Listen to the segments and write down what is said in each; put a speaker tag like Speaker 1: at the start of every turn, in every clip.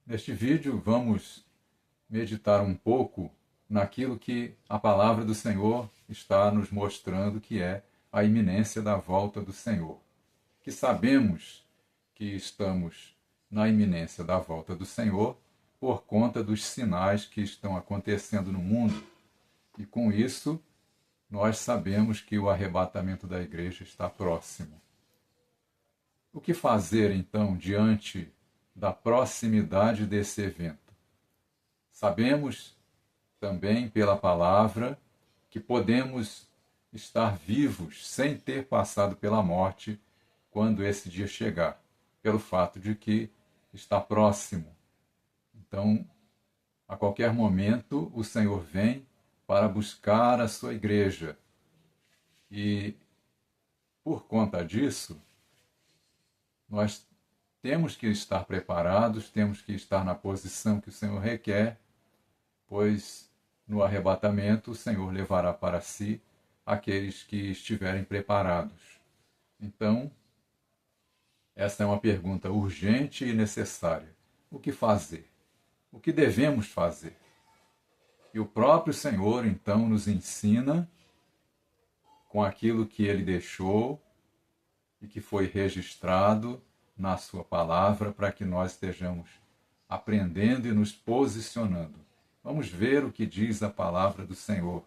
Speaker 1: Neste vídeo vamos meditar um pouco naquilo que a palavra do Senhor está nos mostrando que é a iminência da volta do Senhor. Que sabemos que estamos na iminência da volta do Senhor por conta dos sinais que estão acontecendo no mundo. E com isso, nós sabemos que o arrebatamento da igreja está próximo. O que fazer, então, diante da proximidade desse evento? Sabemos também pela palavra que podemos estar vivos sem ter passado pela morte quando esse dia chegar, pelo fato de que está próximo. Então, a qualquer momento, o Senhor vem para buscar a sua igreja. E, por conta disso, nós temos que estar preparados, temos que estar na posição que o Senhor requer, pois no arrebatamento o Senhor levará para si aqueles que estiverem preparados. Então, essa é uma pergunta urgente e necessária. O que fazer? O que devemos fazer? E o próprio Senhor, então, nos ensina com aquilo que Ele deixou e que foi registrado na sua palavra para que nós estejamos aprendendo e nos posicionando. Vamos ver o que diz a palavra do Senhor.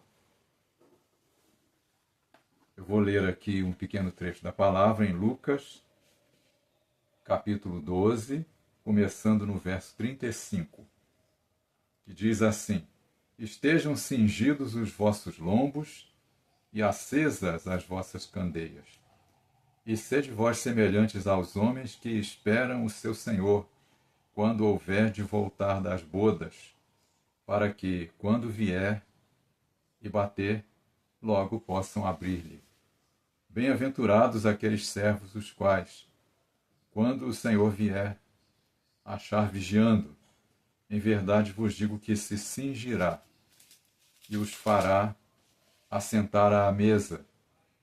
Speaker 1: Eu vou ler aqui um pequeno trecho da palavra em Lucas, capítulo 12, começando no verso 35, que diz assim: Estejam cingidos os vossos lombos e acesas as vossas candeias. E sede vós semelhantes aos homens que esperam o seu Senhor, quando houver de voltar das bodas, para que, quando vier e bater, logo possam abrir-lhe. Bem-aventurados aqueles servos os quais, quando o Senhor vier, achar vigiando. Em verdade vos digo que se cingirá e os fará assentar à mesa,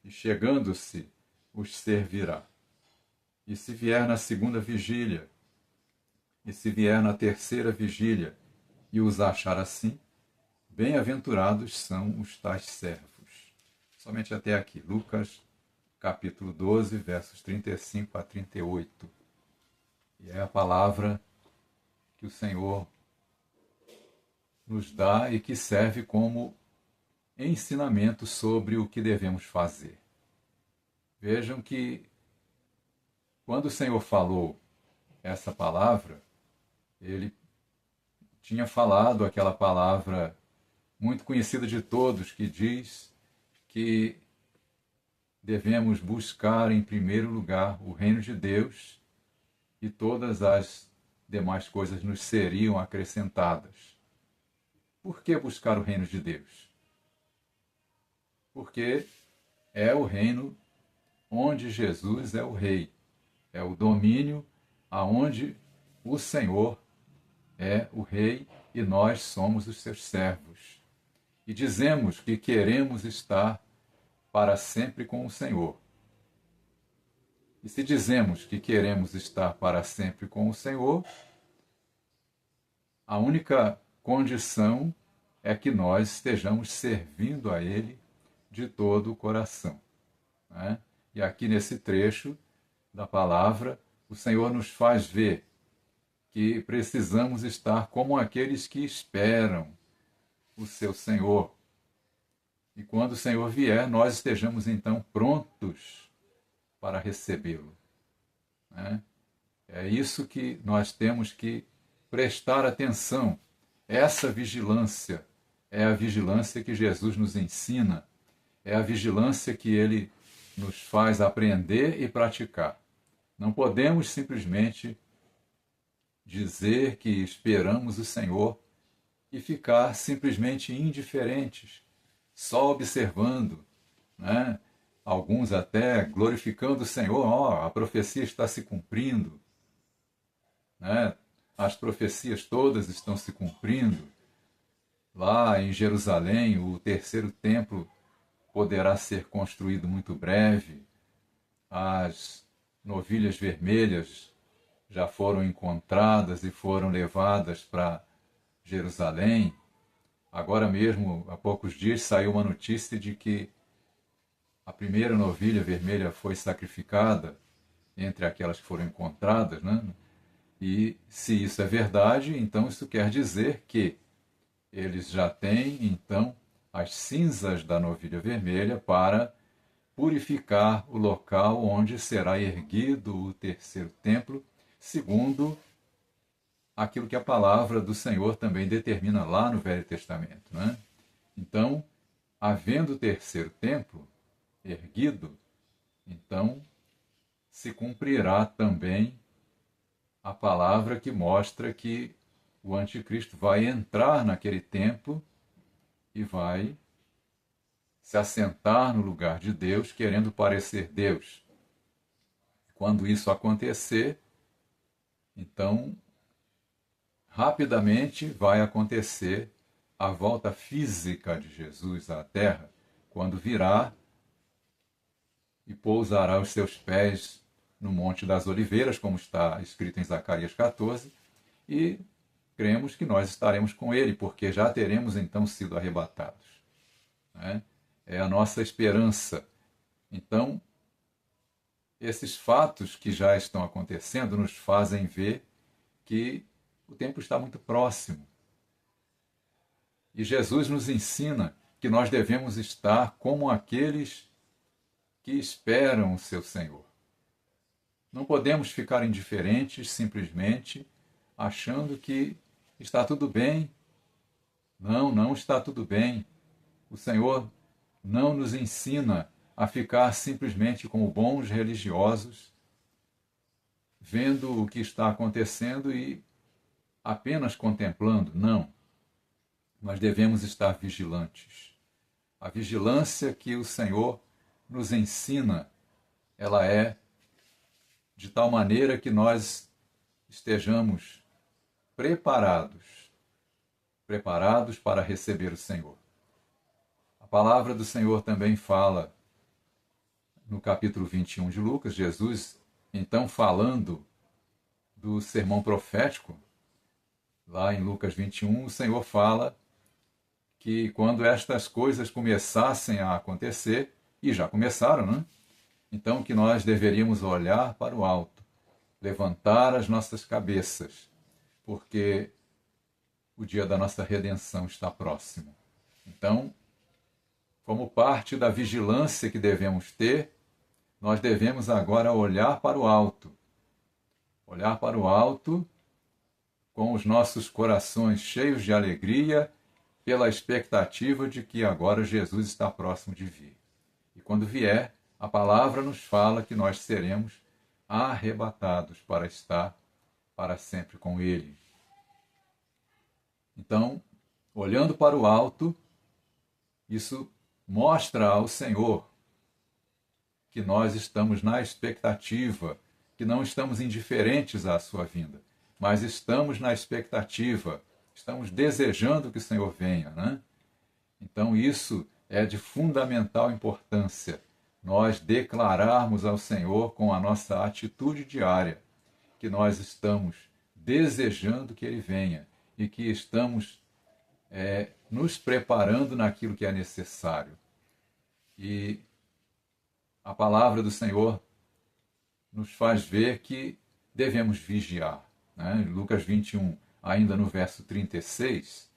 Speaker 1: e chegando-se, os servirá. E se vier na segunda vigília, e se vier na terceira vigília, e os achar assim, bem-aventurados são os tais servos. Somente até aqui, Lucas, capítulo 12, versos 35 a 38. E é a palavra que o Senhor nos dá e que serve como ensinamento sobre o que devemos fazer. Vejam que, quando o Senhor falou essa palavra, Ele tinha falado aquela palavra muito conhecida de todos, que diz que devemos buscar em primeiro lugar o reino de Deus e todas as demais coisas nos seriam acrescentadas. Por que buscar o reino de Deus? Porque é o reino onde Jesus é o rei, é o domínio aonde o Senhor é o rei e nós somos os seus servos. E dizemos que queremos estar para sempre com o Senhor. E se dizemos que queremos estar para sempre com o Senhor, a única condição é que nós estejamos servindo a Ele de todo o coração, né? E aqui nesse trecho da palavra, o Senhor nos faz ver que precisamos estar como aqueles que esperam o seu Senhor. E quando o Senhor vier, nós estejamos então prontos para recebê-lo, né? É isso que nós temos que prestar atenção. Essa vigilância é a vigilância que Jesus nos ensina, é a vigilância que Ele nos faz aprender e praticar. Não podemos simplesmente dizer que esperamos o Senhor e ficar simplesmente indiferentes, só observando, né? Alguns até glorificando o Senhor, a profecia está se cumprindo, né? As profecias todas estão se cumprindo. Lá em Jerusalém, o terceiro templo poderá ser construído muito breve. As novilhas vermelhas já foram encontradas e foram levadas para Jerusalém. Agora mesmo, há poucos dias, saiu uma notícia de que a primeira novilha vermelha foi sacrificada entre aquelas que foram encontradas, né? E se isso é verdade, então isso quer dizer que eles já têm, então, as cinzas da novilha vermelha para purificar o local onde será erguido o terceiro templo, segundo aquilo que a palavra do Senhor também determina lá no Velho Testamento, né? Então, havendo o terceiro templo erguido, então se cumprirá também a palavra que mostra que o anticristo vai entrar naquele templo e vai se assentar no lugar de Deus, querendo parecer Deus. Quando isso acontecer, então rapidamente vai acontecer a volta física de Jesus à Terra, quando virá e pousará os seus pés no Monte das Oliveiras, como está escrito em Zacarias 14, e cremos que nós estaremos com ele, porque já teremos então sido arrebatados, né? É a nossa esperança. Então, esses fatos que já estão acontecendo nos fazem ver que o tempo está muito próximo. E Jesus nos ensina que nós devemos estar como aqueles que esperam o seu Senhor. Não podemos ficar indiferentes simplesmente achando que está tudo bem. Não, não está tudo bem. O Senhor não nos ensina a ficar simplesmente como bons religiosos, vendo o que está acontecendo e apenas contemplando. Não. Nós devemos estar vigilantes. A vigilância que o Senhor nos ensina, ela é de tal maneira que nós estejamos preparados para receber o Senhor. A palavra do Senhor também fala no capítulo 21 de Lucas, Jesus, então falando do sermão profético, lá em Lucas 21, o Senhor fala que quando estas coisas começassem a acontecer, e já começaram, né? Então que nós deveríamos olhar para o alto, levantar as nossas cabeças, porque o dia da nossa redenção está próximo. Então, como parte da vigilância que devemos ter, nós devemos agora olhar para o alto. Olhar para o alto com os nossos corações cheios de alegria pela expectativa de que agora Jesus está próximo de vir. E quando vier, a palavra nos fala que nós seremos arrebatados para estar para sempre com Ele. Então, olhando para o alto, isso mostra ao Senhor que nós estamos na expectativa, que não estamos indiferentes à sua vinda, mas estamos na expectativa, estamos desejando que o Senhor venha, né? Então isso é de fundamental importância, nós declararmos ao Senhor com a nossa atitude diária que nós estamos desejando que Ele venha e que estamos nos preparando naquilo que é necessário. E a palavra do Senhor nos faz ver que devemos vigiar, né? Em Lucas 21, ainda no verso 36,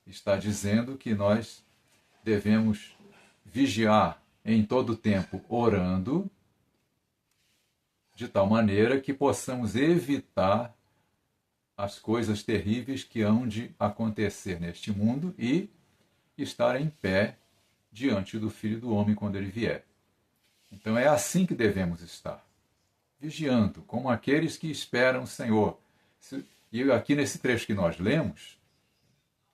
Speaker 1: está dizendo que nós devemos vigiar em todo o tempo, orando, de tal maneira que possamos evitar as coisas terríveis que hão de acontecer neste mundo e estar em pé diante do Filho do Homem quando ele vier. Então é assim que devemos estar, vigiando, como aqueles que esperam o Senhor. E aqui nesse trecho que nós lemos,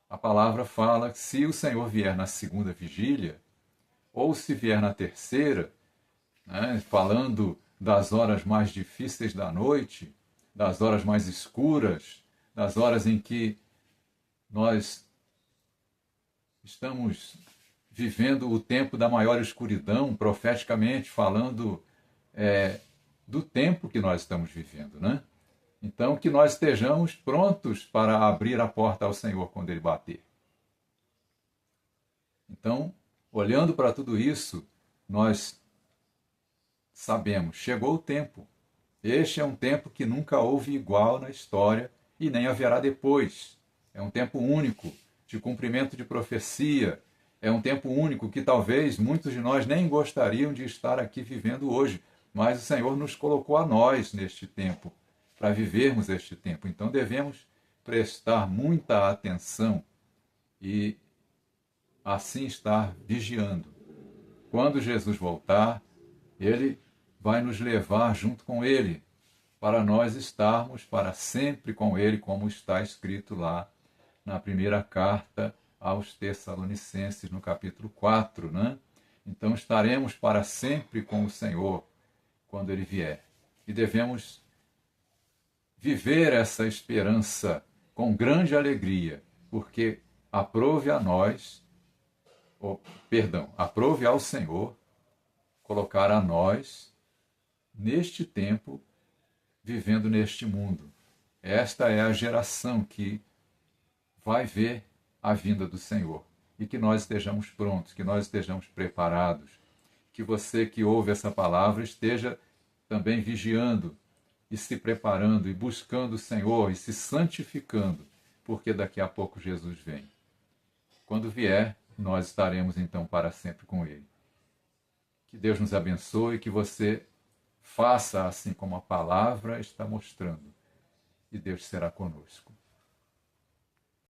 Speaker 1: a palavra fala que se o Senhor vier na segunda vigília, ou se vier na terceira, né, falando das horas mais difíceis da noite, das horas mais escuras, das horas em que nós estamos vivendo o tempo da maior escuridão, profeticamente falando do tempo que nós estamos vivendo, né? Então, que nós estejamos prontos para abrir a porta ao Senhor quando Ele bater. Então, olhando para tudo isso, nós sabemos, chegou o tempo. Este é um tempo que nunca houve igual na história e nem haverá depois. É um tempo único de cumprimento de profecia. É um tempo único que talvez muitos de nós nem gostariam de estar aqui vivendo hoje, mas o Senhor nos colocou a nós neste tempo, para vivermos este tempo. Então devemos prestar muita atenção e assim estar vigiando. Quando Jesus voltar, Ele vai nos levar junto com Ele, para nós estarmos para sempre com Ele, como está escrito lá na primeira carta aos Tessalonicenses, no capítulo 4, né? Então estaremos para sempre com o Senhor quando Ele vier. E devemos viver essa esperança com grande alegria, porque aprove a nós, aprove ao Senhor colocar a nós neste tempo, vivendo neste mundo. Esta é a geração que vai ver a vinda do Senhor. E que nós estejamos prontos, que nós estejamos preparados. Que você que ouve essa palavra esteja também vigiando e se preparando e buscando o Senhor e se santificando, porque daqui a pouco Jesus vem. Quando vier, nós estaremos então para sempre com Ele. Que Deus nos abençoe e que você faça assim como a palavra está mostrando. E Deus será conosco.